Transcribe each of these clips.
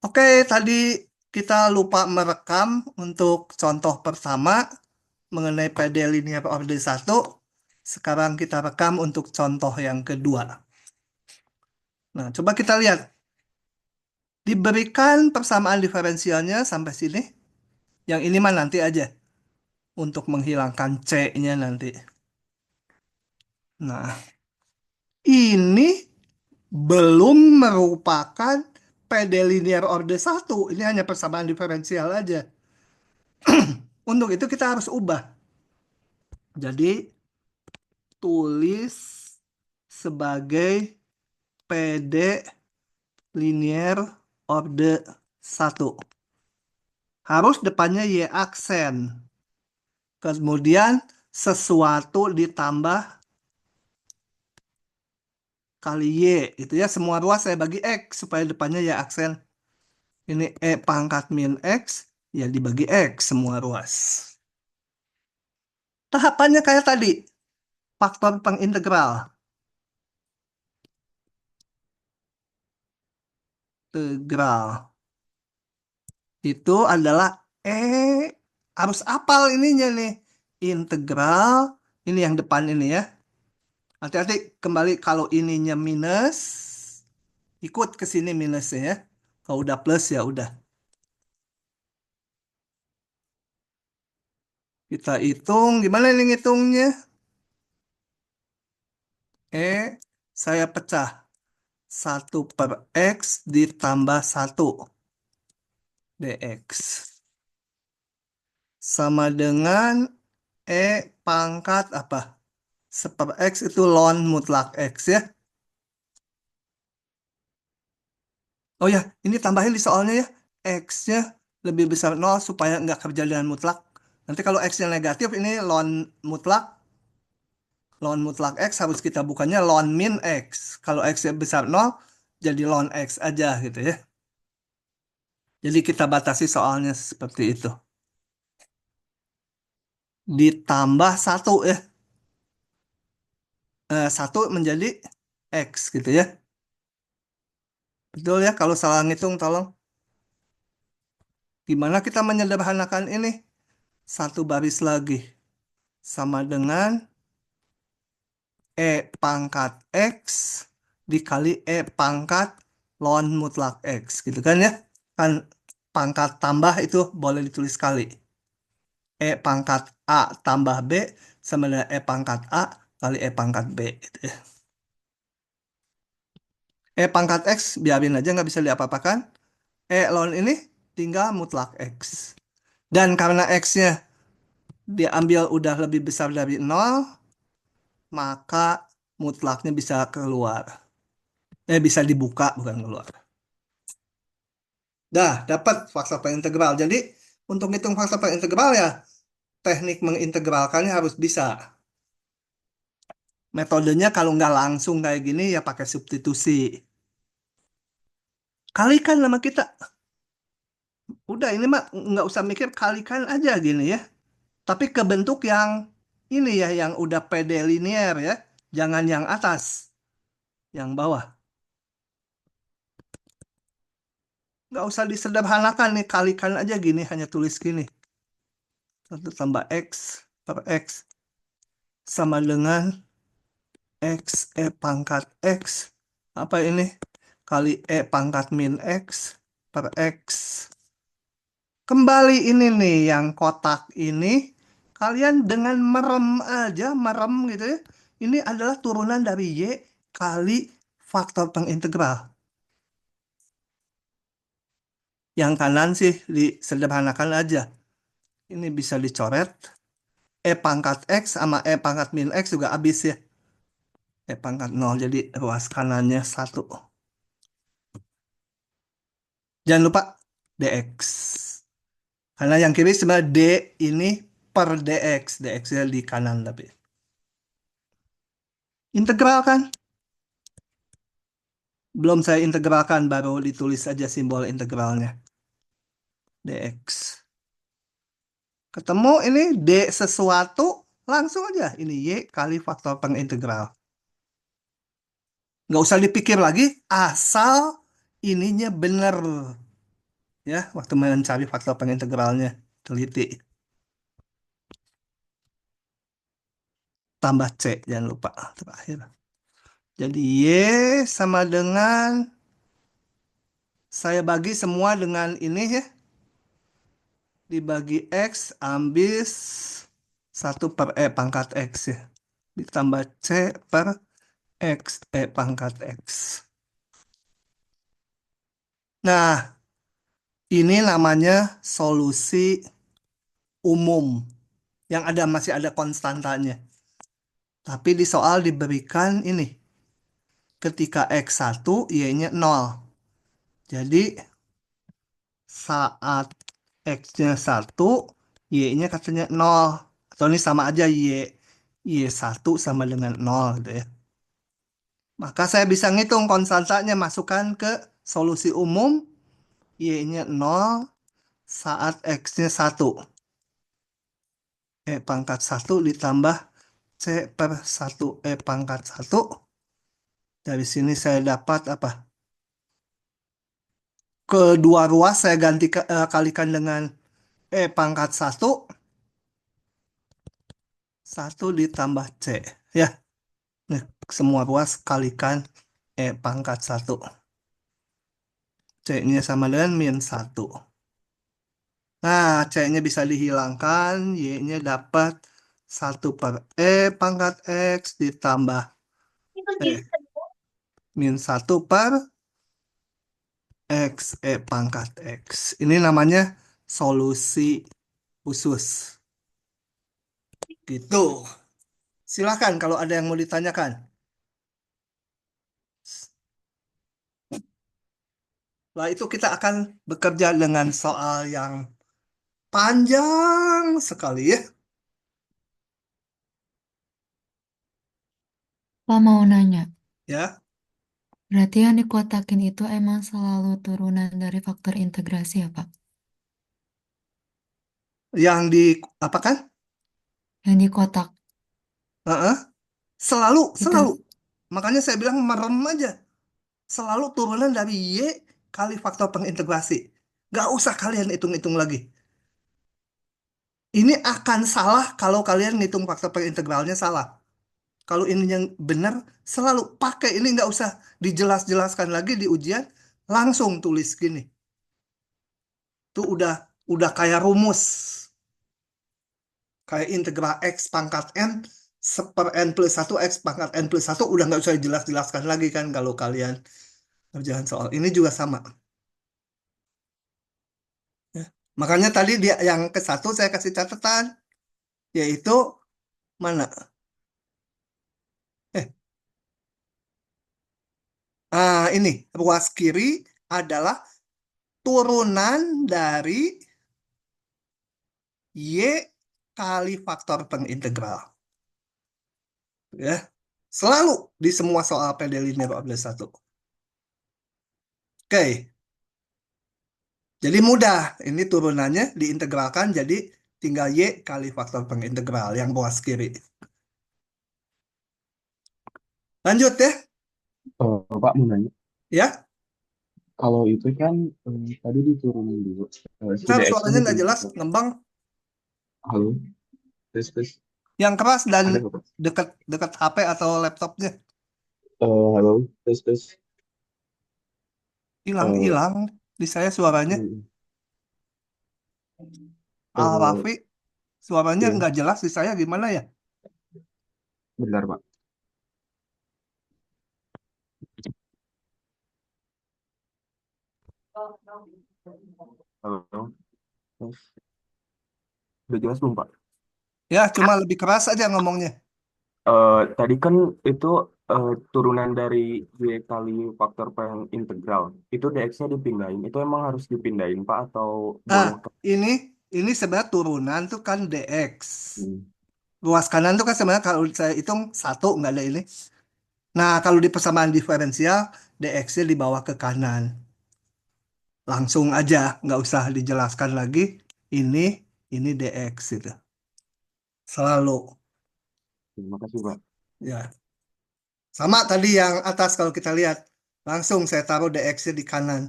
Oke, tadi kita lupa merekam untuk contoh pertama mengenai PD linear order 1. Sekarang kita rekam untuk contoh yang kedua. Nah, coba kita lihat. Diberikan persamaan diferensialnya sampai sini. Yang ini mah nanti aja. Untuk menghilangkan C-nya nanti. Nah, ini belum merupakan PD linear order 1. Ini hanya persamaan diferensial aja. Untuk itu kita harus ubah. Jadi tulis sebagai PD linear order 1. Harus depannya Y aksen. Kemudian sesuatu ditambah kali Y. Itu ya, semua ruas saya bagi X supaya depannya Y aksen. Ini E pangkat min X, ya dibagi X semua ruas. Tahapannya kayak tadi, faktor pengintegral. Integral. Itu adalah harus apal ininya nih. Integral, ini yang depan ini ya. Hati-hati kembali kalau ininya minus, ikut ke sini minusnya ya. Kalau udah plus ya udah. Kita hitung, gimana ini ngitungnya? Saya pecah. 1/X ditambah 1 dx. Sama dengan pangkat apa? 1/X itu ln mutlak X ya. Oh ya, ini tambahin di soalnya ya. X-nya lebih besar 0 supaya nggak kerja dengan mutlak. Nanti kalau X-nya negatif, ini ln mutlak. Ln mutlak X harus kita bukannya ln min X. Kalau X-nya besar 0, jadi ln X aja gitu ya. Jadi kita batasi soalnya seperti itu. Ditambah 1 ya. 1 menjadi X gitu ya. Betul ya, kalau salah ngitung tolong. Gimana kita menyederhanakan ini? Satu baris lagi. Sama dengan pangkat X dikali pangkat ln mutlak X. Gitu kan ya. Kan pangkat tambah itu boleh ditulis kali. Pangkat A tambah B sama dengan pangkat A kali pangkat B. Gitu ya. Pangkat X biarin aja nggak bisa diapa-apakan. Ln ini tinggal mutlak X. Dan karena X-nya diambil udah lebih besar dari 0, maka mutlaknya bisa keluar. Bisa dibuka, bukan keluar. Dah, dapat faktor integral. Jadi, untuk hitung faktor integral ya, teknik mengintegralkannya harus bisa. Metodenya kalau nggak langsung kayak gini, ya pakai substitusi. Kalikan sama kita. Udah, ini mah nggak usah mikir, kalikan aja gini ya. Tapi ke bentuk yang ini ya, yang udah PD linear ya. Jangan yang atas, yang bawah. Nggak usah disederhanakan nih, kalikan aja gini, hanya tulis gini. 1 tambah X per X sama dengan X pangkat X. Apa ini? Kali pangkat min X per X. Kembali ini nih, yang kotak ini. Kalian dengan merem aja, merem gitu ya. Ini adalah turunan dari Y kali faktor pengintegral. Yang kanan sih disederhanakan aja. Ini bisa dicoret. Pangkat X sama pangkat min X juga habis ya. Pangkat 0, jadi ruas kanannya 1. Jangan lupa dx. Karena yang kiri sebenarnya D ini per dx. Dx-nya di kanan tapi. Integral kan? Belum saya integralkan, baru ditulis aja simbol integralnya. Dx. Ketemu ini D sesuatu, langsung aja. Ini Y kali faktor pengintegral. Nggak usah dipikir lagi, asal ininya bener. Ya, waktu mencari faktor pengintegralnya. Teliti. Tambah C, jangan lupa. Terakhir. Jadi Y sama dengan, saya bagi semua dengan ini ya. Dibagi X, ambil 1/E pangkat X ya. Ditambah C per X, E pangkat X. Nah, ini namanya solusi umum. Yang ada masih ada konstantanya. Tapi di soal diberikan ini. Ketika X1, Y-nya 0. Jadi saat X-nya 1, Y-nya katanya 0. Atau ini sama aja Y1 sama dengan 0 gitu ya. Maka saya bisa ngitung konstantanya, masukkan ke solusi umum, Y-nya 0 saat X-nya 1. E pangkat 1 ditambah C per 1 E pangkat 1. Dari sini saya dapat apa? Kedua ruas saya kalikan dengan E pangkat 1. 1 ditambah C. Ya, nih, semua ruas kalikan E pangkat 1. C-nya sama dengan -1. Nah, C-nya bisa dihilangkan. Y-nya dapat 1/E pangkat X ditambah -1 per X E pangkat X. Ini namanya solusi khusus. Gitu. Silakan kalau ada yang mau ditanyakan. Setelah itu kita akan bekerja dengan soal yang panjang sekali ya. Pak mau nanya, Ya, berarti yang dikotakin itu emang selalu turunan dari faktor integrasi ya, Pak? yang di apa kan? Yang di kotak Heeh. Selalu, itu, selalu. Makanya saya bilang merem aja. Selalu turunan dari Y kali faktor pengintegrasi. Gak usah kalian hitung-hitung lagi. Ini akan salah kalau kalian ngitung faktor pengintegralnya salah. Kalau ini yang benar, selalu pakai ini, nggak usah dijelas-jelaskan lagi di ujian, langsung tulis gini. Itu udah kayak rumus, kayak integral X pangkat N per N plus 1 X pangkat N plus 1 udah nggak usah dijelas-jelaskan lagi kan kalau kalian kerjaan soal. Ini juga sama. Ya. Makanya tadi dia yang ke satu saya kasih catatan, yaitu mana? Eh, ini ruas kiri adalah turunan dari Y kali faktor pengintegral. Ya. Selalu di semua soal PD linear ordel 1. Oke, jadi mudah. Ini turunannya diintegralkan jadi tinggal Y kali faktor pengintegral yang bawah kiri. Lanjut ya. Pak mau nanya, Ya, kalau itu kan tadi diturunin dulu, si ntar DX-nya suaranya nggak diturunin jelas, dulu. ngembang. Halo, tes tes, Yang keras dan ada nggak Pak? dekat dekat HP atau laptopnya. Halo, tes tes. Eh, Hilang-hilang di saya suaranya. mm, Al eh, Rafi, suaranya ya, nggak jelas di saya gimana ya? bentar Pak. Halo, tes. Udah jelas belum Pak? Ya, cuma lebih keras aja ngomongnya. Tadi kan itu turunan dari Y kali faktor integral. Itu DX-nya dipindahin. Itu emang harus dipindahin Pak atau Ah, boleh? ini sebenarnya turunan tuh kan DX. Hmm, Luas kanan tuh kan sebenarnya kalau saya hitung satu nggak ada ini. Nah, kalau di persamaan diferensial, DX-nya dibawa ke kanan. Langsung aja, nggak usah dijelaskan lagi. Ini, ini DX itu. Selalu. Terima kasih Pak. Ya. Sama tadi yang atas kalau kita lihat. Langsung saya taruh DX-nya di kanan.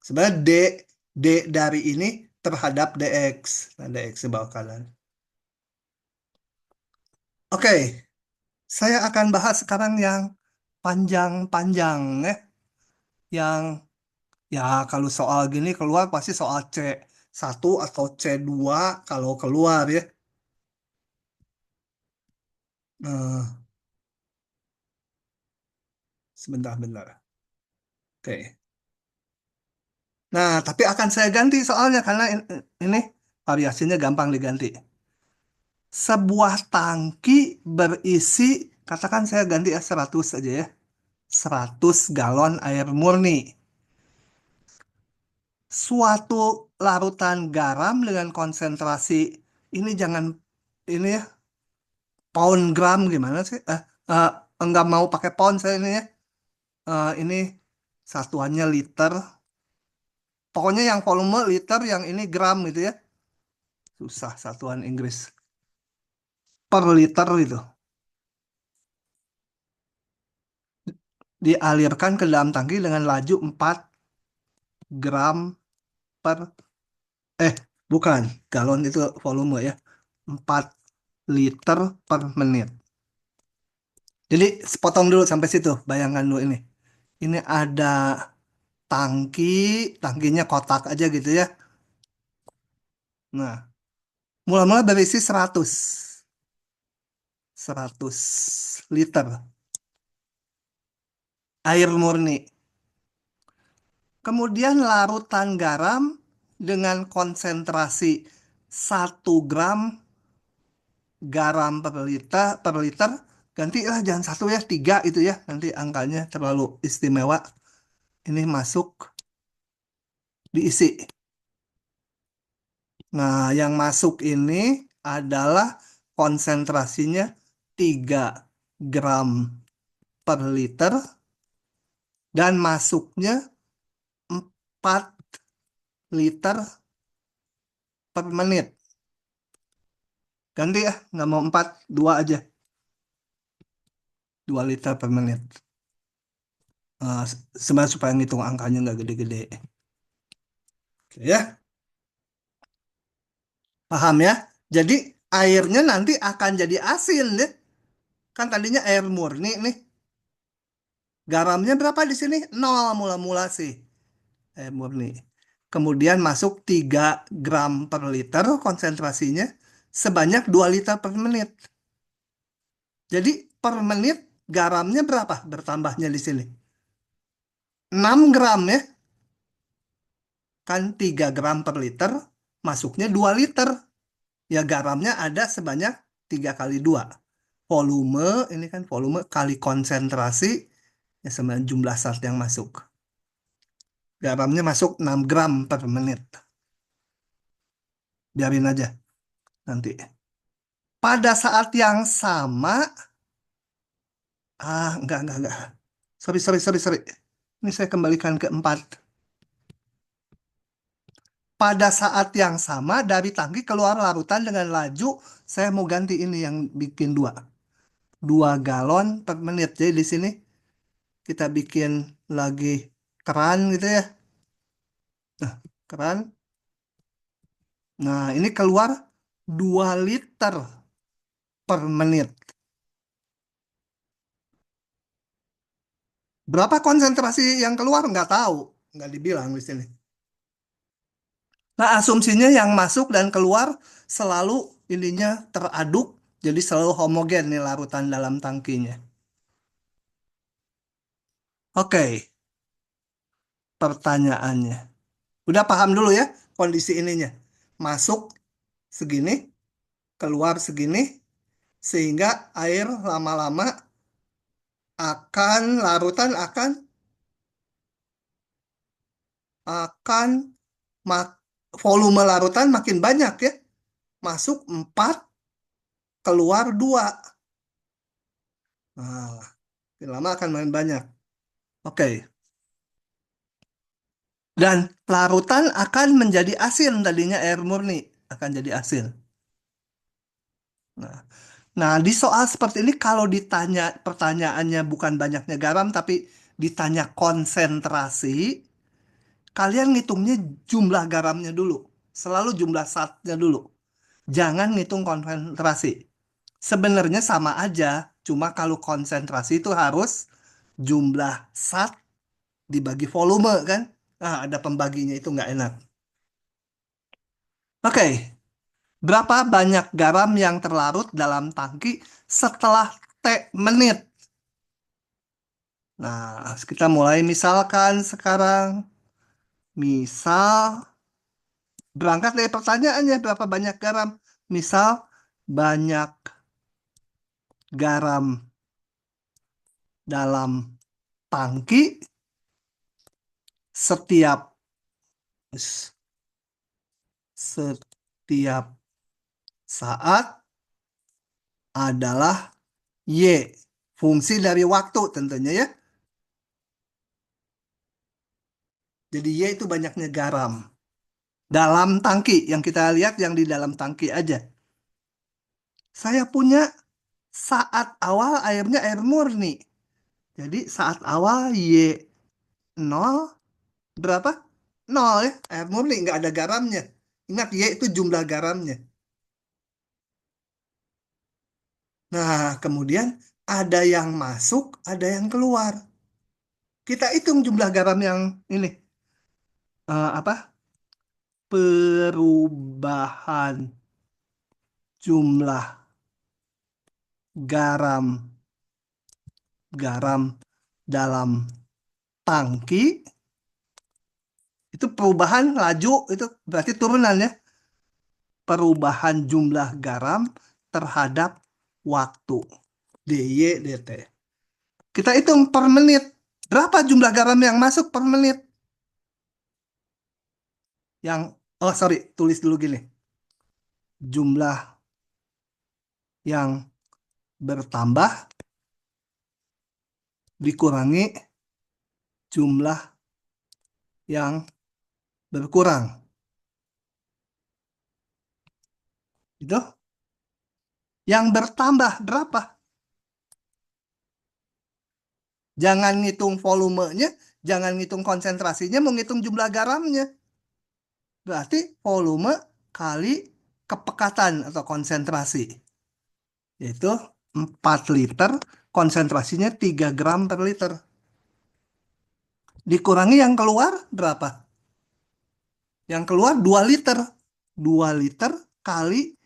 Sebenarnya D dari ini terhadap DX. Nah, DX di bawah kanan. Oke, saya akan bahas sekarang yang panjang-panjang ya. Yang ya kalau soal gini keluar pasti soal C1 atau C2 kalau keluar ya. Nah, sebentar-bentar. Oke. Nah, tapi akan saya ganti soalnya karena ini variasinya gampang diganti. Sebuah tangki berisi, katakan saya ganti ya 100 aja ya. 100 galon air murni. Suatu larutan garam dengan konsentrasi, ini jangan, ini ya, pound gram gimana sih? Eh, enggak mau pakai pound saya ini ya. Ini satuannya liter. Pokoknya yang volume liter, yang ini gram gitu ya. Susah satuan Inggris. Per liter itu. Dialirkan ke dalam tangki dengan laju 4 gram per, eh bukan, galon itu volume ya. 4 liter per menit. Jadi sepotong dulu sampai situ, bayangkan dulu ini. Ini ada tangki, tangkinya kotak aja gitu ya. Nah, mula-mula berisi 100 liter air murni. Kemudian larutan garam dengan konsentrasi 1 gram garam per liter, gantilah jangan 1 ya, 3 itu ya, nanti angkanya terlalu istimewa. Ini masuk, diisi. Nah, yang masuk ini adalah konsentrasinya 3 gram per liter dan masuknya 4 liter per menit. Ganti ya, nggak mau 4, 2 aja. 2 liter per menit. Sebenarnya supaya ngitung angkanya nggak gede-gede. Oke ya, paham ya? Jadi airnya nanti akan jadi asin deh. Kan tadinya air murni nih. Garamnya berapa di sini? Nol mula-mula sih. Air murni. Kemudian masuk 3 gram per liter konsentrasinya sebanyak 2 liter per menit. Jadi per menit garamnya berapa bertambahnya di sini? 6 gram ya. Kan 3 gram per liter masuknya 2 liter. Ya garamnya ada sebanyak 3 kali 2. Volume, ini kan volume kali konsentrasi, ya sama jumlah zat yang masuk. Garamnya masuk 6 gram per menit. Biarin aja nanti. Pada saat yang sama, enggak. Sorry. Ini saya kembalikan ke 4. Pada saat yang sama, dari tangki keluar larutan dengan laju, saya mau ganti ini yang bikin 2. 2 galon per menit. Jadi di sini kita bikin lagi keran gitu ya. Keran. Nah, ini keluar 2 liter per menit. Berapa konsentrasi yang keluar? Nggak tahu. Nggak dibilang di sini. Nah, asumsinya yang masuk dan keluar selalu ininya teraduk. Jadi selalu homogen nih larutan dalam tangkinya. Oke, pertanyaannya. Udah paham dulu ya kondisi ininya. Masuk segini, keluar segini, sehingga air lama-lama larutan akan mak- volume larutan makin banyak ya. Masuk 4, keluar 2. Nah, makin lama akan makin banyak. Oke. Dan larutan akan menjadi asin, tadinya air murni akan jadi asin. Nah, di soal seperti ini kalau ditanya pertanyaannya bukan banyaknya garam tapi ditanya konsentrasi, kalian ngitungnya jumlah garamnya dulu. Selalu jumlah satnya dulu. Jangan ngitung konsentrasi. Sebenarnya sama aja, cuma kalau konsentrasi itu harus jumlah sat dibagi volume kan. Nah, ada pembaginya itu nggak enak. Oke, berapa banyak garam yang terlarut dalam tangki setelah T menit? Nah, kita mulai misalkan sekarang. Misal, berangkat dari pertanyaannya berapa banyak garam. Misal, banyak garam dalam tangki setiap setiap saat adalah Y. Fungsi dari waktu tentunya ya. Jadi Y itu banyaknya garam. Dalam tangki, yang kita lihat yang di dalam tangki aja. Saya punya saat awal airnya air murni. Jadi saat awal Y 0 berapa? 0 ya. Air murni nggak ada garamnya. Ingat Y itu jumlah garamnya. Nah, kemudian ada yang masuk, ada yang keluar. Kita hitung jumlah garam yang ini. Apa? Perubahan jumlah garam garam dalam tangki itu perubahan laju itu berarti turunan ya. Perubahan jumlah garam terhadap waktu. DY DT. Kita hitung per menit. Berapa jumlah garam yang masuk per menit? Yang, oh sorry, tulis dulu gini. Jumlah yang bertambah dikurangi jumlah yang berkurang. Itu. Yang bertambah berapa? Jangan ngitung volumenya, jangan ngitung konsentrasinya, mau ngitung jumlah garamnya. Berarti volume kali kepekatan atau konsentrasi. Yaitu 4 liter, konsentrasinya 3 gram per liter. Dikurangi yang keluar berapa? Yang keluar 2 liter. 2 liter kali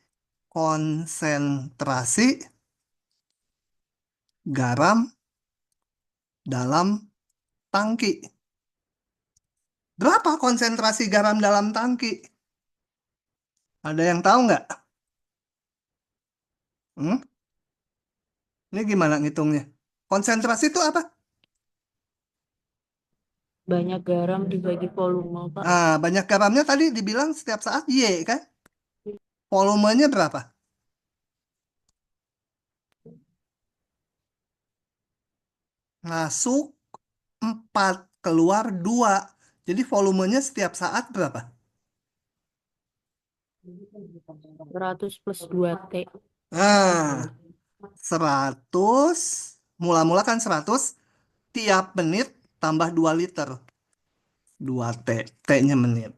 konsentrasi garam dalam tangki. Berapa konsentrasi garam dalam tangki? Ada yang tahu nggak? Hmm? Ini gimana ngitungnya? Konsentrasi itu apa? Banyak garam dibagi volume, Pak. Nah, banyak garamnya tadi dibilang setiap saat Y kan? Volumenya berapa? Masuk 4, keluar 2. Jadi volumenya setiap saat berapa? 100 plus 2 T. Nah, 100, mula-mula kan 100, tiap menit tambah 2 liter. 2 T, T-nya menit.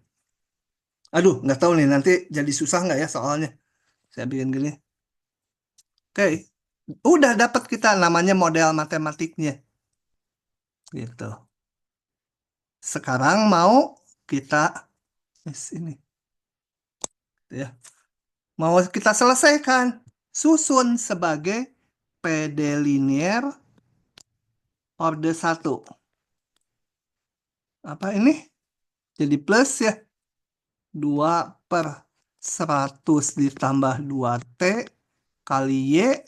Aduh, nggak tahu nih, nanti jadi susah nggak ya soalnya. Saya bikin gini. Oke, udah dapat kita namanya model matematiknya. Gitu. Sekarang mau kita ini ya. Mau kita selesaikan. Susun sebagai PD linear orde 1. Apa ini? Jadi plus ya. 2 per 100 ditambah 2T kali Y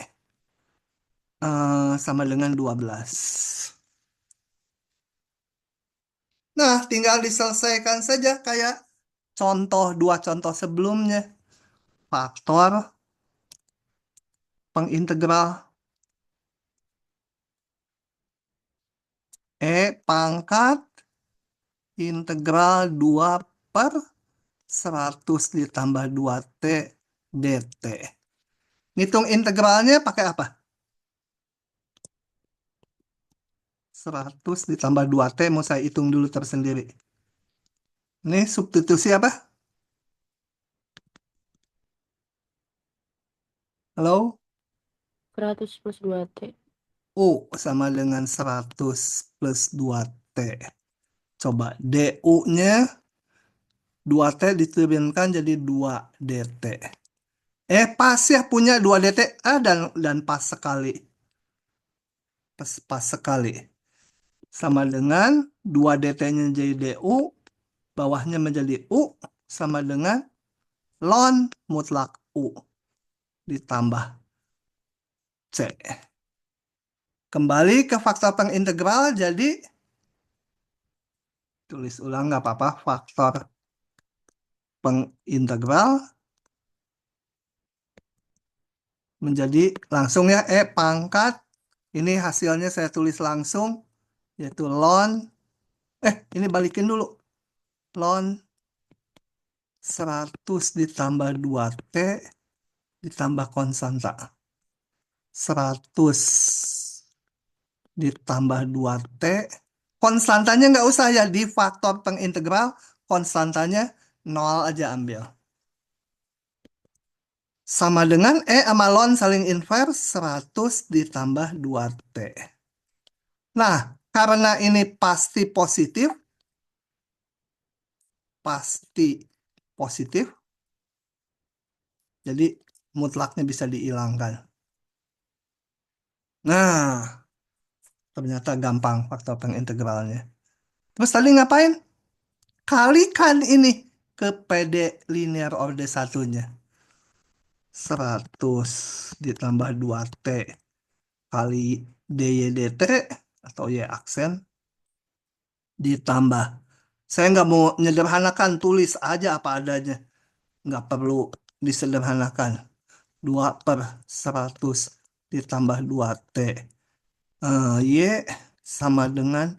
sama dengan 12. Nah, tinggal diselesaikan saja kayak dua contoh sebelumnya. Faktor pengintegral E pangkat integral 2 per 100 ditambah 2T dt. Ngitung integralnya pakai apa? 100 ditambah 2T mau saya hitung dulu tersendiri. Ini substitusi apa? Halo? 100 plus 2T. U sama dengan 100 plus 2T. Coba DU-nya 2T diturunkan jadi 2DT. Pas ya punya 2DT. Dan pas sekali. Pas sekali. Sama dengan 2DT-nya jadi DU. Bawahnya menjadi U. Sama dengan ln mutlak U. Ditambah C. Kembali ke faktor pengintegral. Jadi tulis ulang nggak apa-apa. Faktor pengintegral menjadi langsung ya pangkat ini hasilnya saya tulis langsung yaitu ln ini balikin dulu ln 100 ditambah 2T ditambah konstanta 100 ditambah 2T konstantanya nggak usah ya di faktor pengintegral konstantanya 0 aja ambil sama dengan sama ln saling invers 100 ditambah 2T. Nah, karena ini pasti positif, jadi mutlaknya bisa dihilangkan. Nah, ternyata gampang faktor pengintegralnya. Terus tadi ngapain? Kalikan ini ke PD linear order satunya. 100 ditambah 2T kali DY/DT atau Y aksen ditambah. Saya nggak mau menyederhanakan, tulis aja apa adanya. Nggak perlu disederhanakan. 2/100 ditambah 2T. Y sama dengan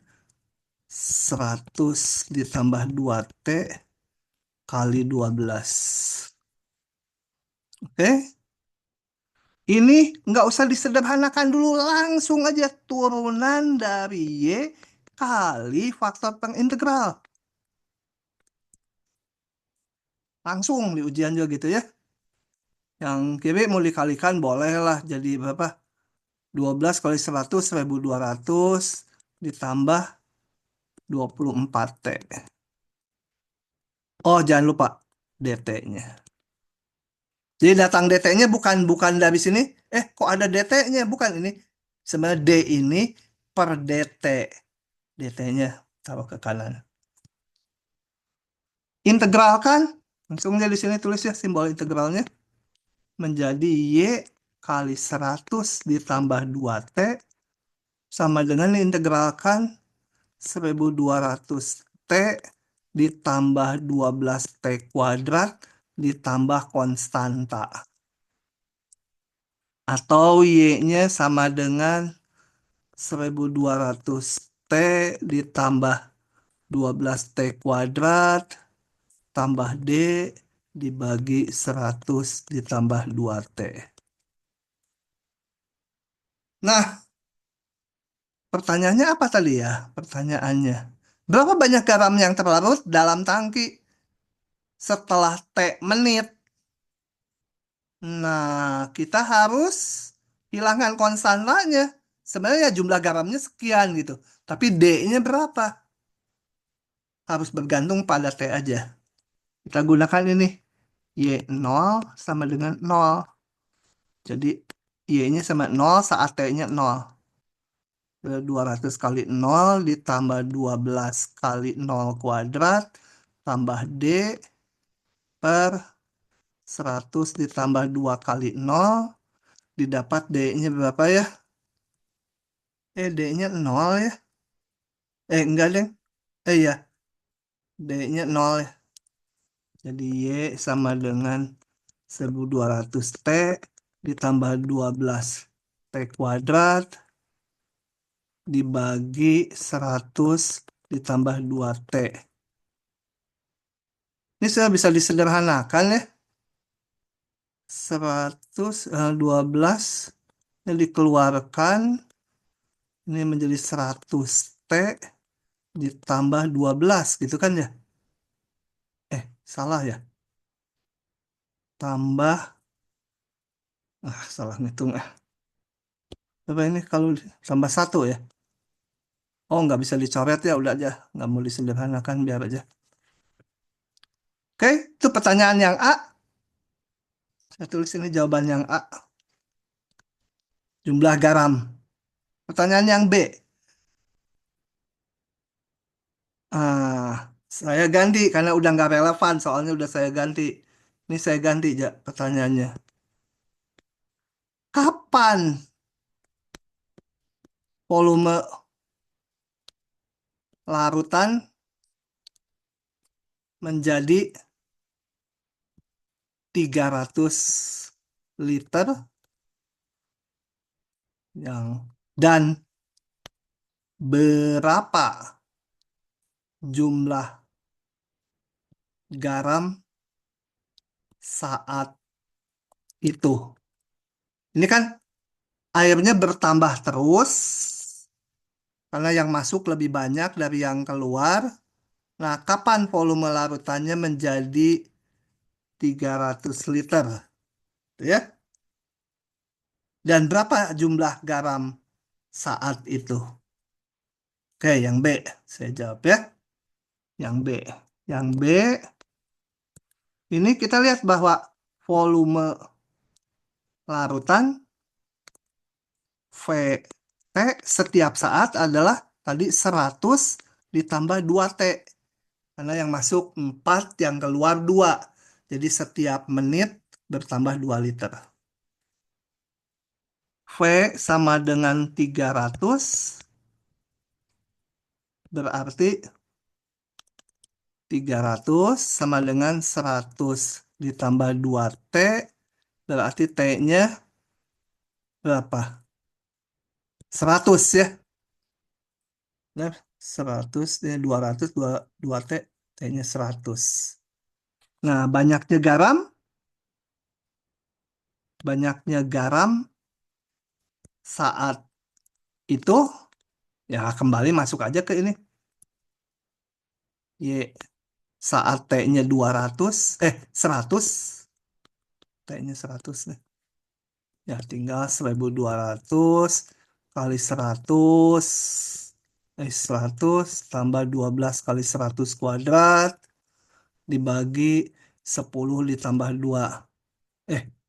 100 ditambah 2T kali 12. Oke? Ini nggak usah disederhanakan dulu. Langsung aja turunan dari Y kali faktor pengintegral. Langsung di ujian juga gitu ya. Yang kiri mau dikalikan bolehlah jadi berapa? 12 kali 100, 1200 ditambah 24T. Oh, jangan lupa DT-nya. Jadi datang DT-nya bukan dari sini. Kok ada DT-nya? Bukan ini. Sebenarnya D ini per DT. DT-nya taruh ke kanan. Integralkan. Langsung aja di sini tulis ya simbol integralnya. Menjadi Y kali 100 ditambah 2T sama dengan diintegralkan 1200T ditambah 12T kuadrat ditambah konstanta. Atau Y-nya sama dengan 1200T ditambah 12T kuadrat tambah D dibagi 100 ditambah 2T. Nah, pertanyaannya apa tadi ya? Pertanyaannya, berapa banyak garam yang terlarut dalam tangki setelah T menit? Nah, kita harus hilangkan konstantanya. Sebenarnya jumlah garamnya sekian gitu. Tapi D-nya berapa? Harus bergantung pada T aja. Kita gunakan ini. Y0 sama dengan 0. Jadi Y-nya sama 0 saat T-nya 0. 200 kali 0 ditambah 12 kali 0 kuadrat tambah D per 100 ditambah 2 kali 0 didapat D-nya berapa ya? D-nya 0 ya? Enggak deh. Ya, D-nya 0 ya. Jadi Y sama dengan 1200T ditambah 12T kuadrat dibagi 100 ditambah 2T. Ini sudah bisa disederhanakan ya. 112 yang dikeluarkan ini menjadi 100T ditambah 12 gitu kan ya. Salah ya. Tambah, salah ngitung. Apa ini kalau tambah 1 ya? Oh, nggak bisa dicoret ya, udah aja. Nggak mau disederhanakan, biar aja. Oke, itu pertanyaan yang A. Saya tulis ini jawaban yang A. Jumlah garam. Pertanyaan yang B. Saya ganti karena udah nggak relevan, soalnya udah saya ganti. Ini saya ganti ya pertanyaannya. Kapan volume larutan menjadi 300 liter dan berapa jumlah garam saat itu? Ini kan airnya bertambah terus karena yang masuk lebih banyak dari yang keluar. Nah, kapan volume larutannya menjadi 300 liter? Ya. Dan berapa jumlah garam saat itu? Oke, yang B. Saya jawab ya. Yang B. Yang B, ini kita lihat bahwa volume larutan VT setiap saat adalah tadi 100 ditambah 2T. Karena yang masuk 4, yang keluar 2. Jadi setiap menit bertambah 2 liter. V sama dengan 300, berarti 300 sama dengan 100 ditambah 2T, berarti T-nya berapa? 100 ya. Nah, 100, 200, 2T, T-nya 100. Nah, banyaknya garam saat itu, ya kembali masuk aja ke ini. Y, saat T-nya 100, T-nya 100 nih. Ya, tinggal 1200 kali 100, 100 tambah 12 kali 100 kuadrat, dibagi 10 ditambah 2.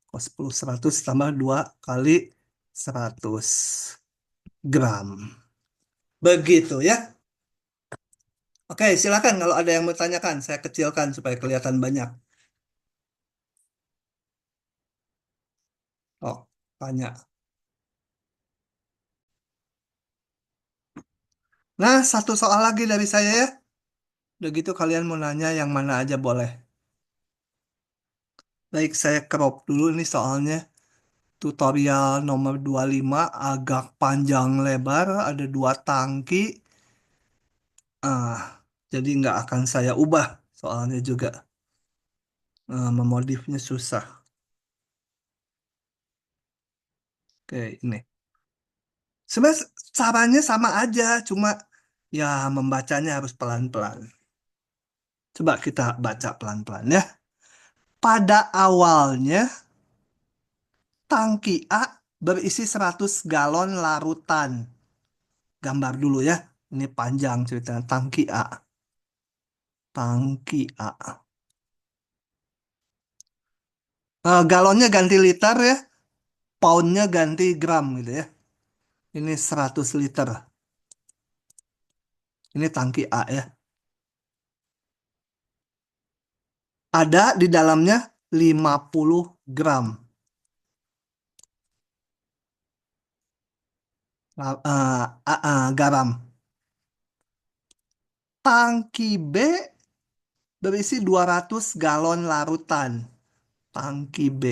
Kok 10, 100 tambah 2 kali 100 gram. Begitu ya. Oke, silakan kalau ada yang mau tanyakan. Saya kecilkan supaya kelihatan banyak. Oh, tanya. Nah, satu soal lagi dari saya ya. Udah gitu kalian mau nanya yang mana aja boleh. Baik, saya crop dulu ini soalnya. Tutorial nomor 25 agak panjang lebar, ada 2 tangki. Ah, jadi nggak akan saya ubah soalnya juga. Memodifnya susah. Oke, ini. Sebenarnya caranya sama aja, cuma ya membacanya harus pelan-pelan. Coba kita baca pelan-pelan ya. Pada awalnya, tangki A berisi 100 galon larutan. Gambar dulu ya. Ini panjang ceritanya. Tangki A. Tangki A. Galonnya ganti liter ya. Poundnya ganti gram gitu ya. Ini 100 liter. Ini tangki A ya. Ada di dalamnya 50 gram garam. Tangki B berisi 200 galon larutan. Tangki B.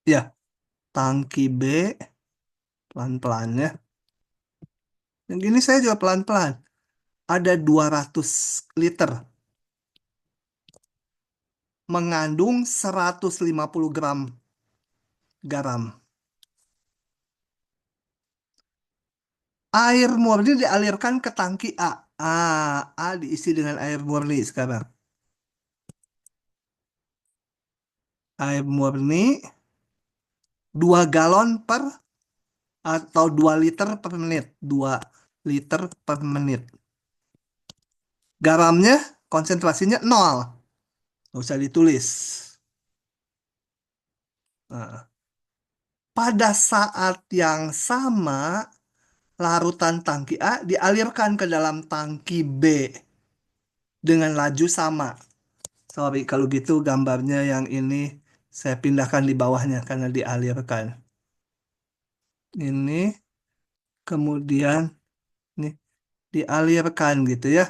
Ya, tangki B pelan-pelan ya. Yang gini saya juga pelan-pelan. Ada 200 liter. Mengandung 150 gram garam. Air murni dialirkan ke tangki A. A diisi dengan air murni sekarang. Air murni 2 galon per atau 2 liter per menit. 2 liter per menit. Garamnya konsentrasinya 0. Nggak usah ditulis. Nah, pada saat yang sama, larutan tangki A dialirkan ke dalam tangki B dengan laju sama. Sorry, kalau gitu gambarnya yang ini saya pindahkan di bawahnya karena dialirkan. Ini kemudian nih dialirkan gitu ya,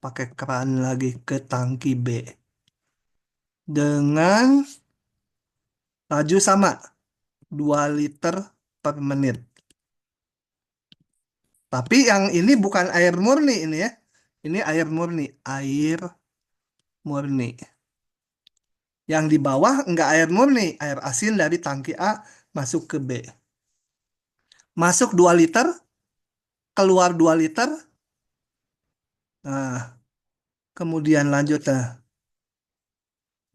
pakai keran lagi ke tangki B dengan laju sama 2 liter per menit. Tapi yang ini bukan air murni ini ya. Ini air murni, air murni. Yang di bawah enggak air murni, air asin dari tangki A masuk ke B. Masuk 2 liter, keluar 2 liter. Nah, kemudian lanjut. Nah.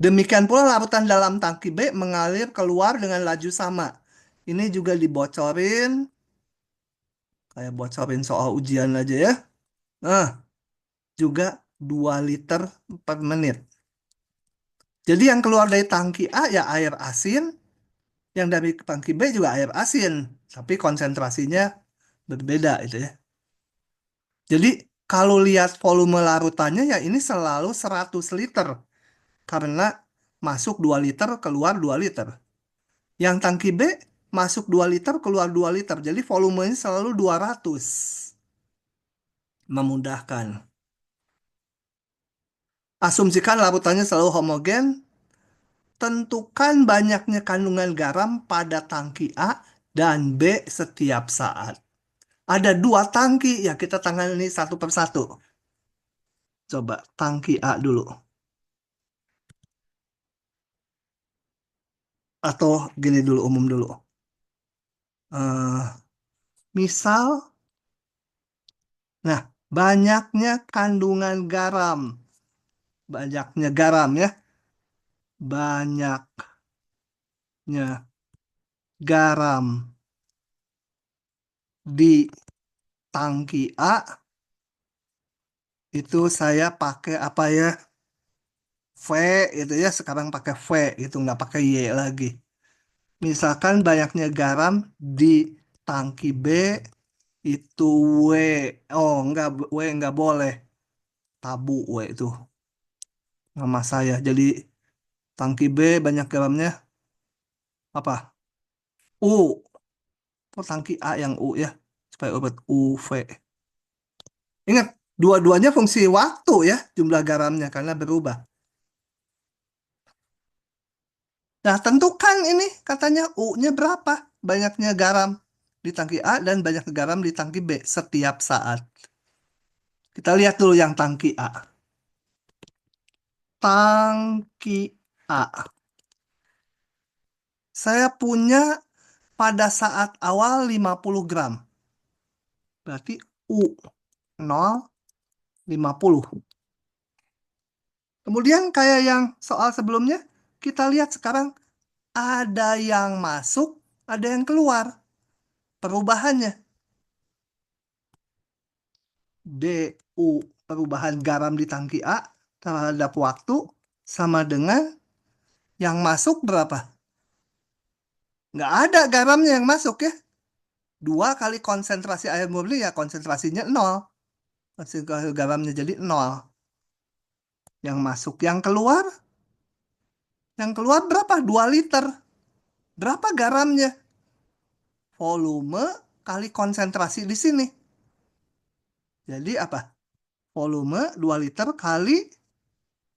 Demikian pula larutan dalam tangki B mengalir keluar dengan laju sama. Ini juga dibocorin. Kayak bocorin soal ujian aja ya. Nah, juga 2 liter per menit. Jadi yang keluar dari tangki A ya air asin, yang dari tangki B juga air asin, tapi konsentrasinya berbeda itu ya. Jadi kalau lihat volume larutannya ya ini selalu 100 liter karena masuk 2 liter, keluar 2 liter. Yang tangki B masuk 2 liter, keluar 2 liter. Jadi volumenya selalu 200. Memudahkan. Asumsikan larutannya selalu homogen. Tentukan banyaknya kandungan garam pada tangki A dan B setiap saat. Ada 2 tangki, ya kita tangani satu persatu. Coba tangki A dulu. Atau gini dulu, umum dulu. Misal, nah banyaknya kandungan garam. Banyaknya garam ya. Banyaknya garam di tangki A itu saya pakai apa ya? V itu ya, sekarang pakai V itu nggak pakai Y lagi. Misalkan banyaknya garam di tangki B itu W. Oh, nggak, W nggak boleh. Tabu W itu nama saya. Jadi tangki B banyak garamnya apa? U. Oh, tangki A yang U ya. Supaya urut UV. Ingat, dua-duanya fungsi waktu ya, jumlah garamnya karena berubah. Nah, tentukan ini katanya U-nya berapa banyaknya garam di tangki A dan banyak garam di tangki B setiap saat. Kita lihat dulu yang tangki A. Tangki A. Saya punya pada saat awal 50 gram. Berarti U 0,50. Kemudian kayak yang soal sebelumnya, kita lihat sekarang ada yang masuk, ada yang keluar. Perubahannya. DU perubahan garam di tangki A terhadap waktu sama dengan yang masuk berapa? Nggak ada garamnya yang masuk ya. 2 kali konsentrasi air murni ya konsentrasinya 0. Konsentrasi garamnya jadi 0. Yang masuk. Yang keluar berapa? 2 liter. Berapa garamnya? Volume kali konsentrasi di sini. Jadi apa? Volume 2 liter kali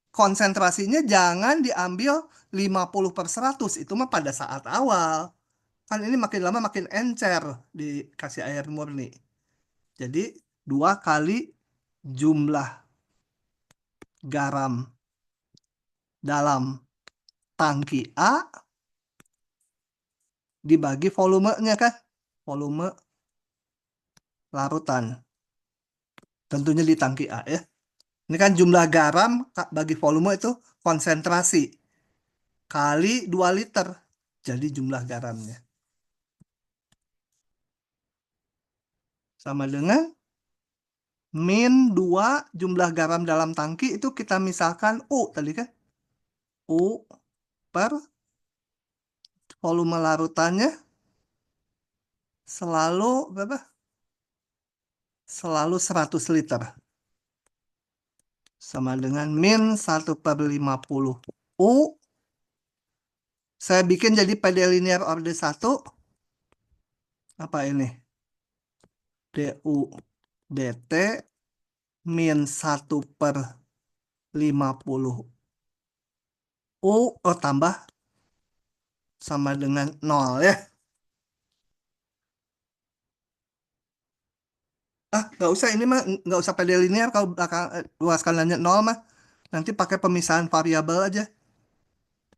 konsentrasinya jangan diambil 50/100. Itu mah pada saat awal. Kan ini makin lama makin encer dikasih air murni. Jadi 2 kali jumlah garam dalam tangki A dibagi volumenya kan. Volume larutan. Tentunya di tangki A ya. Ini kan jumlah garam bagi volume itu konsentrasi kali 2 liter. Jadi jumlah garamnya. Sama dengan min 2 jumlah garam dalam tangki itu kita misalkan U tadi kan. U per volume larutannya selalu berapa? Selalu 100 liter. Sama dengan min 1/50 U. Saya bikin jadi PD linear orde 1. Apa ini? DU dt min 1/50 U tambah sama dengan 0 ya. Nggak usah ini mah, nggak usah PD linear kalau belakang luas skalanya 0 mah. Nanti pakai pemisahan variabel aja.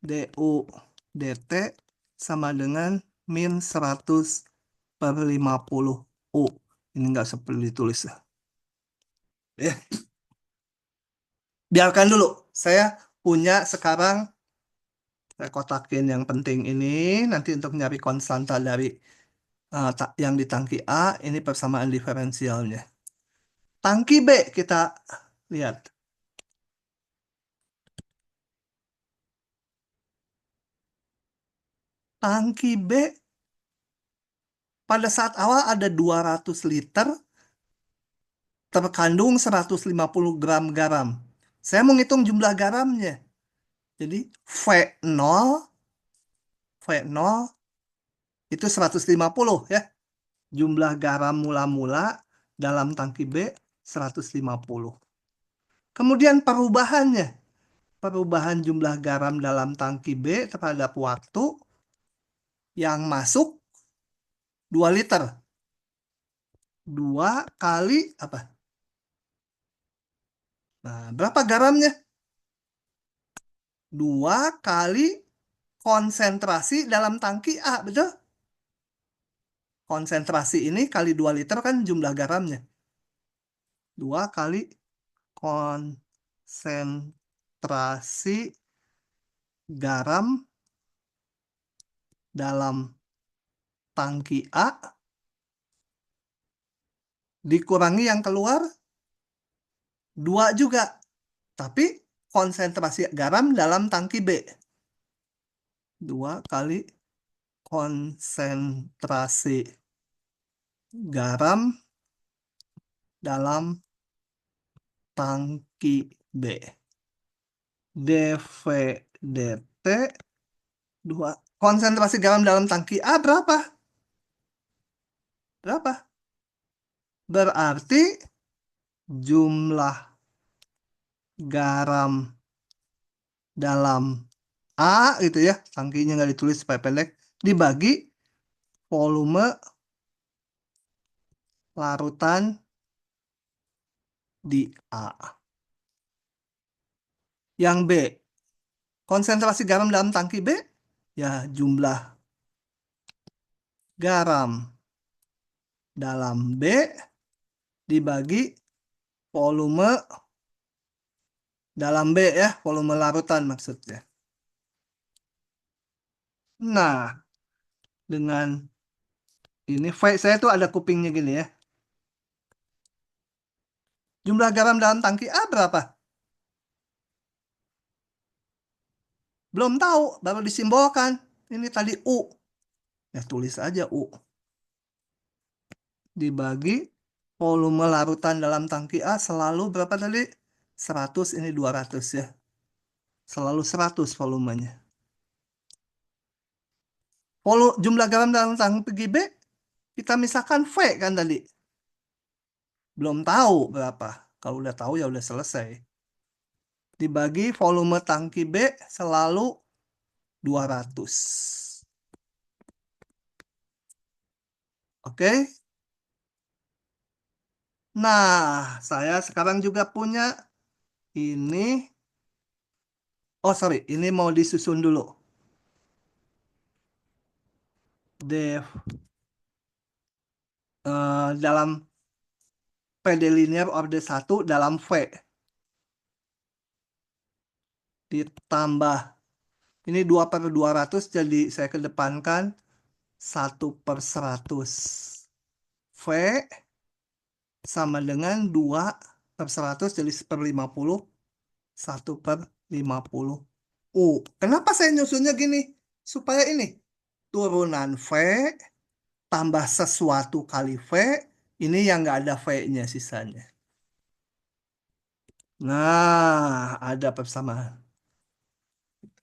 DU dt sama dengan min 100/50 U. Ini nggak seperti ditulis ya. Biarkan dulu. Saya punya sekarang, saya kotakin yang penting ini. Nanti untuk nyari konstanta dari yang di tangki A, ini persamaan diferensialnya. Tangki B kita lihat. Tangki B pada saat awal ada 200 liter terkandung 150 gram garam. Saya mau ngitung jumlah garamnya. Jadi V0 itu 150 ya. Jumlah garam mula-mula dalam tangki B 150. Kemudian perubahan jumlah garam dalam tangki B terhadap waktu yang masuk 2 liter. 2 kali apa? Nah, berapa garamnya? 2 kali konsentrasi dalam tangki A, betul? Konsentrasi ini kali 2 liter kan jumlah garamnya. 2 kali konsentrasi garam dalam tangki A dikurangi yang keluar 2 juga. Tapi konsentrasi garam dalam tangki B. 2 kali konsentrasi garam dalam tangki B. dV dt 2. Konsentrasi garam dalam tangki A berapa? Berapa? Berarti jumlah garam dalam A gitu ya, tangkinya nggak ditulis supaya pendek, dibagi volume larutan di A. Yang B, konsentrasi garam dalam tangki B, ya jumlah garam dalam B dibagi volume dalam B ya, volume larutan maksudnya. Nah, dengan ini V saya tuh ada kupingnya gini ya. Jumlah garam dalam tangki A berapa? Belum tahu, baru disimbolkan. Ini tadi U. Ya tulis aja U. Dibagi volume larutan dalam tangki A selalu berapa tadi? 100, ini 200 ya. Selalu 100 volumenya. Jumlah garam dalam tangki B kita misalkan V kan tadi. Belum tahu berapa. Kalau udah tahu ya udah selesai. Dibagi volume tangki B selalu 200. Oke. Nah, saya sekarang juga punya ini. Oh, sorry. Ini mau disusun dulu. Dalam PD linear order 1 dalam V. Ditambah. Ini 2/200, jadi saya kedepankan 1/100. V sama dengan 2/100, jadi 1/50. 1/50 U. Kenapa saya nyusunnya gini? Supaya ini turunan V tambah sesuatu kali V, ini yang nggak ada V-nya sisanya. Nah, ada persamaan.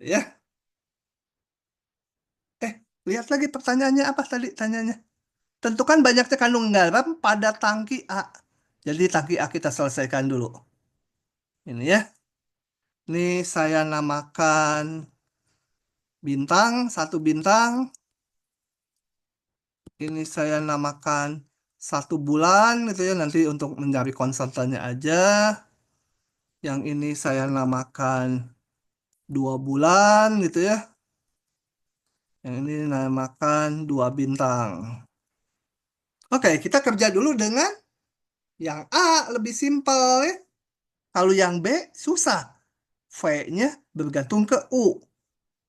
Ya. Lihat lagi pertanyaannya apa tadi tanyanya. Tentukan banyaknya kandungan garam pada tangki A. Jadi tangki A kita selesaikan dulu. Ini ya. Ini saya namakan bintang, 1 bintang. Ini saya namakan 1 bulan gitu ya. Nanti untuk mencari konstantannya aja. Yang ini saya namakan 2 bulan gitu ya. Yang ini namakan 2 bintang. Oke, kita kerja dulu dengan yang A, lebih simpel ya. Kalau yang B, susah. V-nya bergantung ke U.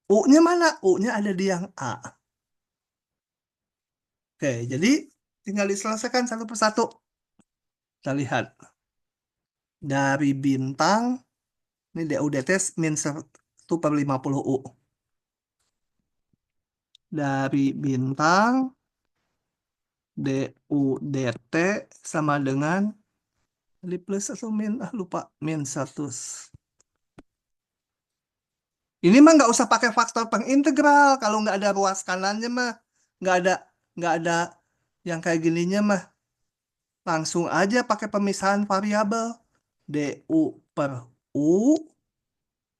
U-nya mana? U-nya ada di yang A. Oke, jadi tinggal diselesaikan satu persatu. Kita lihat. Dari bintang, ini DU/DT min 1/50 U. Dari bintang, DU/DT sama dengan, ini plus atau min? Lupa. Min 100. Ini mah nggak usah pakai faktor pengintegral. Kalau nggak ada ruas kanannya mah. Nggak ada yang kayak gininya mah. Langsung aja pakai pemisahan variabel. DU per U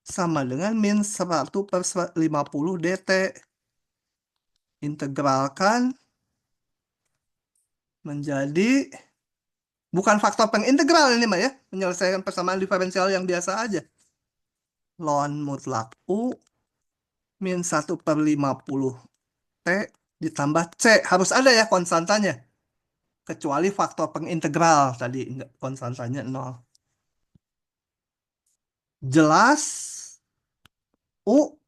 sama dengan min 1/50 DT. Integralkan menjadi, bukan faktor pengintegral ini mah ya. Menyelesaikan persamaan diferensial yang biasa aja. Ln mutlak U min 1/50 T ditambah C. Harus ada ya konstantanya. Kecuali faktor pengintegral tadi enggak, konstantanya 0. Jelas U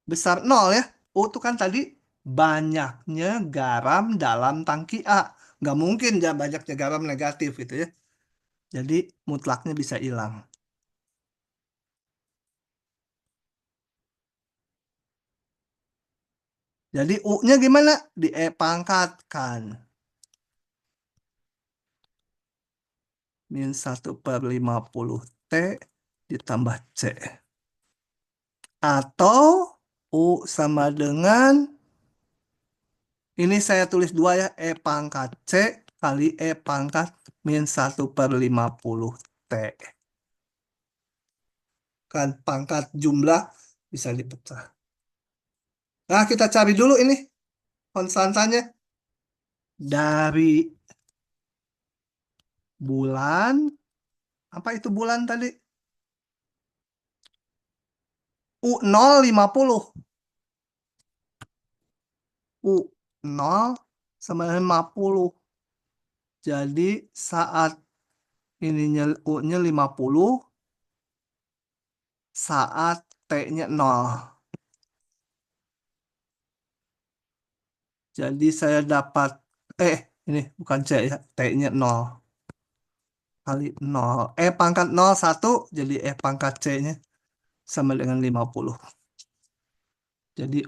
besar 0 ya. U itu kan tadi banyaknya garam dalam tangki A. Nggak mungkin ya banyaknya garam negatif gitu ya. Jadi mutlaknya bisa hilang. Jadi U-nya gimana? Di E pangkatkan. Min 1/50 T ditambah C. Atau U sama dengan, ini saya tulis 2 ya, E pangkat C kali E pangkat min 1/50 T. Kan pangkat jumlah bisa dipecah. Nah, kita cari dulu ini konstantanya. Dari bulan, apa itu bulan tadi? U0 50. U0 sama dengan 50. Jadi saat ininya U-nya 50, saat T-nya 0. Jadi saya dapat, ini bukan C ya, T-nya 0. Kali 0. E pangkat 0 1, jadi E pangkat C-nya sama dengan 50. Jadi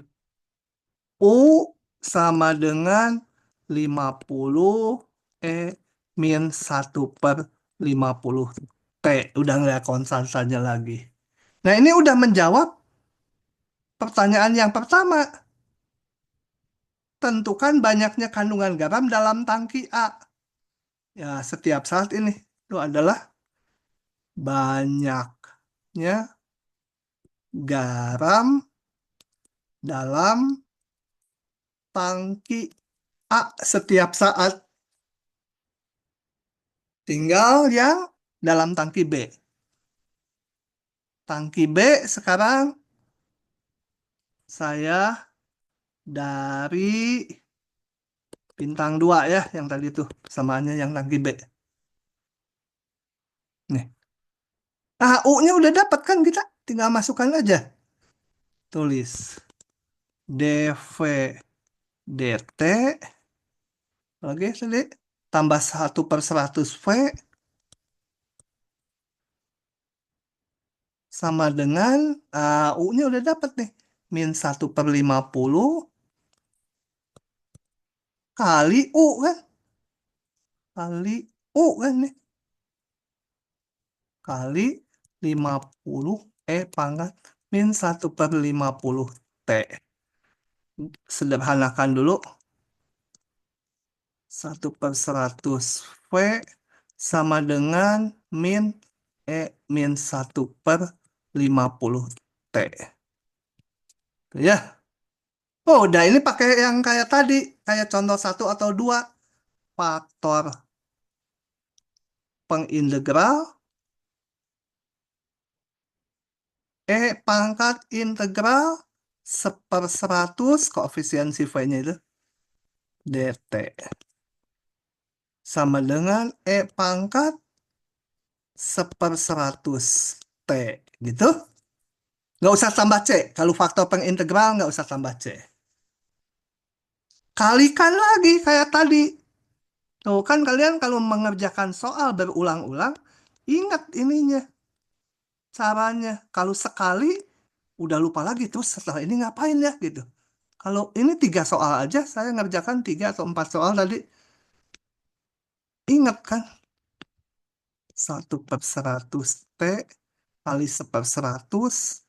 U sama dengan 50 E min 1/50 T. Udah nggak konstantannya lagi. Nah, ini udah menjawab pertanyaan yang pertama. Tentukan banyaknya kandungan garam dalam tangki A. Ya, setiap saat ini itu adalah banyaknya garam dalam tangki A setiap saat. Tinggal yang dalam tangki B. Tangki B sekarang saya dari bintang 2 ya, yang tadi itu samaannya yang tangki B. Ah, U-nya udah dapat kan kita? Tinggal masukkan aja. Tulis dv dt lagi tadi tambah 1/100V sama dengan U-nya udah dapat nih. Min 1/50 kali U kan? Kali U kan nih. Kali 50 pangkat min 1/50 T. Sederhanakan dulu. 1/100V sama dengan min min 1/50T. Ya. Oh, udah ini pakai yang kayak tadi. Kayak contoh 1 atau 2. Faktor pengintegral pangkat integral 1/100 koefisiensi V-nya itu dt sama dengan pangkat 1/100 T gitu. Nggak usah tambah C. Kalau faktor pengintegral nggak usah tambah C. Kalikan lagi kayak tadi. Tuh kan kalian kalau mengerjakan soal berulang-ulang, ingat ininya, caranya. Kalau sekali, udah lupa lagi. Terus setelah ini ngapain ya gitu. Kalau ini 3 soal aja, saya ngerjakan 3 atau 4 soal tadi. Ingat kan? 1/100T kali 1/100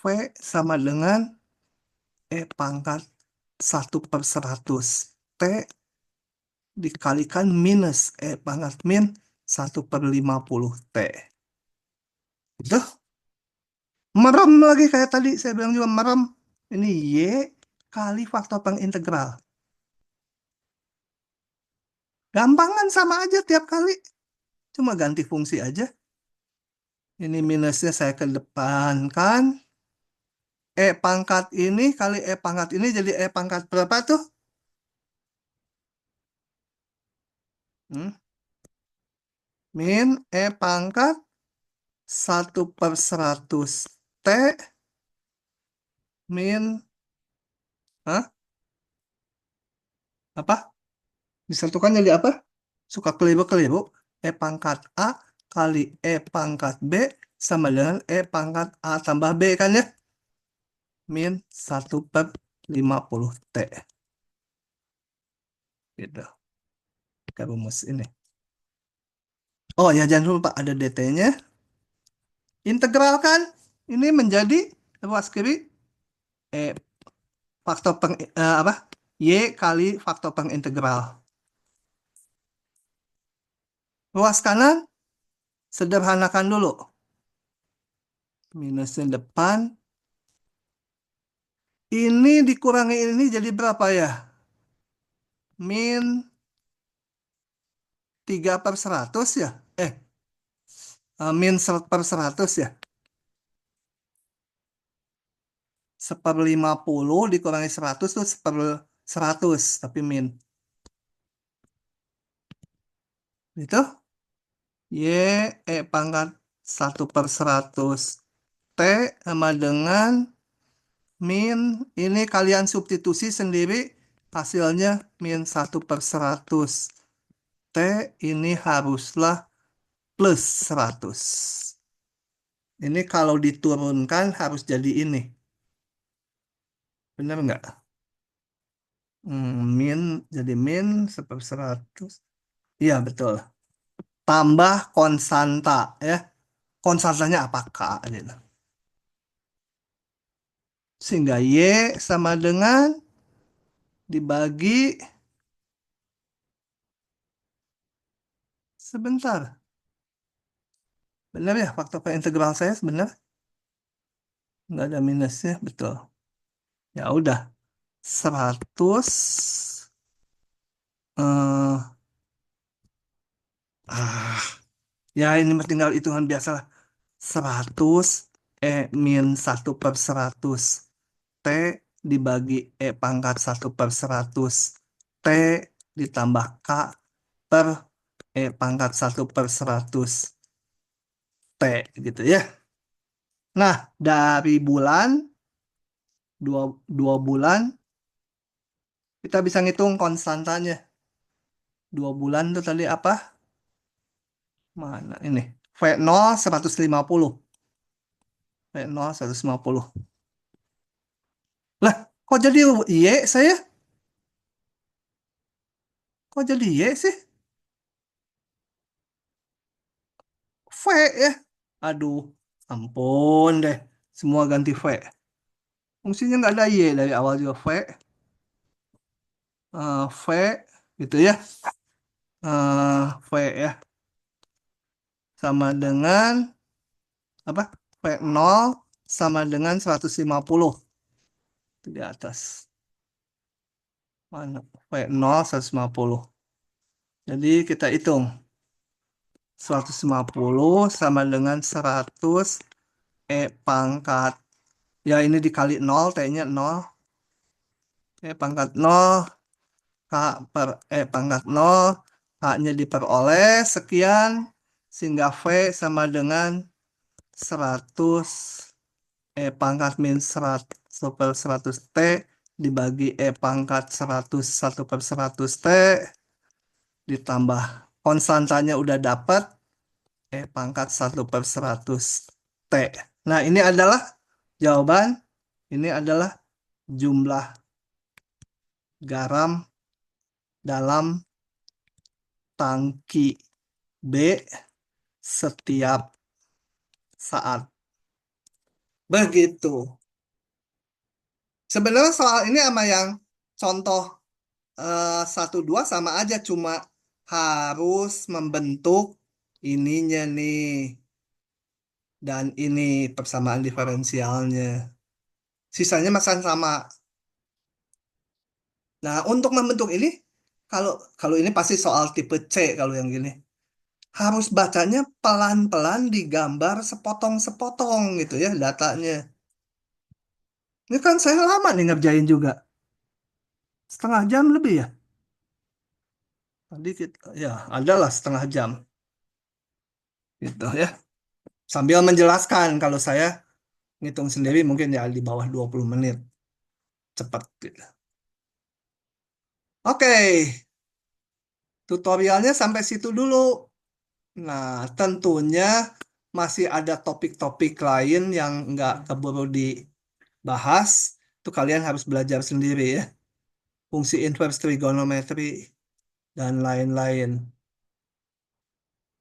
V sama dengan pangkat 1/100T dikalikan minus pangkat min 1/50T. Itu merem lagi kayak tadi saya bilang juga merem. Ini Y kali faktor pengintegral. Gampangan sama aja tiap kali. Cuma ganti fungsi aja. Ini minusnya saya kedepankan. Pangkat ini kali pangkat ini jadi pangkat berapa tuh? Min pangkat 1/100T min apa? Disatukan jadi apa? Suka keliru-keliru. Pangkat A kali pangkat B sama dengan pangkat A tambah B kan ya? Min 1/50T. Gitu. Ke rumus ini. Oh ya, jangan lupa ada dt-nya. Integralkan ini menjadi ruas kiri faktor apa? Y kali faktor pengintegral. Ruas kanan sederhanakan dulu. Minusnya depan. Ini dikurangi ini jadi berapa ya? Min 3/100 ya? Min 1/100 ya? 1/50 dikurangi 100 itu 1/100. Tapi min. Itu. Y pangkat 1/100T sama dengan min. Ini kalian substitusi sendiri. Hasilnya min 1/100T ini haruslah plus 100. Ini kalau diturunkan harus jadi ini. Benar nggak? Min jadi min 1/100. Iya betul. Tambah konstanta ya. Konstantanya apakah? Gitu. Sehingga Y sama dengan dibagi sebentar. Benar ya faktor integral saya sebenarnya? Nggak ada minusnya, betul. Ya udah. 100 ya ini tinggal hitungan biasa lah. 100 min 1/100T dibagi pangkat 1/100T ditambah K per pangkat 1/100 T gitu ya. Nah, dari bulan, dua bulan, kita bisa ngitung konstantanya. 2 bulan itu tadi apa? Mana ini? V0 150. V0 150. Lah, kok jadi Y saya? Kok jadi Y sih? V ya. Aduh, ampun deh. Semua ganti V. Fungsinya nggak ada Y dari awal juga V. V gitu ya. V ya. Sama dengan apa? V0 sama dengan 150. Itu di atas. Mana? V0 150. Jadi kita hitung. 150 sama dengan 100 pangkat. Ya ini dikali 0, T-nya 0. Pangkat 0, K per pangkat 0. K-nya diperoleh sekian. Sehingga V sama dengan 100 pangkat min 100 per 100 T dibagi pangkat 100 1 per 100 T ditambah konstantanya udah dapat pangkat 1 per 100 T. Nah, ini adalah jawaban. Ini adalah jumlah garam dalam tangki B setiap saat. Begitu. Sebenarnya soal ini sama yang contoh 1, 2 sama aja, cuma harus membentuk ininya nih. Dan ini persamaan diferensialnya. Sisanya masih sama. Nah, untuk membentuk ini, kalau kalau ini pasti soal tipe C kalau yang gini. Harus bacanya pelan-pelan digambar sepotong-sepotong gitu ya datanya. Ini kan saya lama nih ngerjain juga. 1/2 jam lebih ya. Tadi kita, ya adalah 1/2 jam. Gitu ya. Sambil menjelaskan kalau saya ngitung sendiri mungkin ya di bawah 20 menit. Cepat gitu. Oke. Tutorialnya sampai situ dulu. Nah, tentunya masih ada topik-topik lain yang nggak keburu dibahas. Itu kalian harus belajar sendiri ya. Fungsi inverse trigonometri dan lain-lain.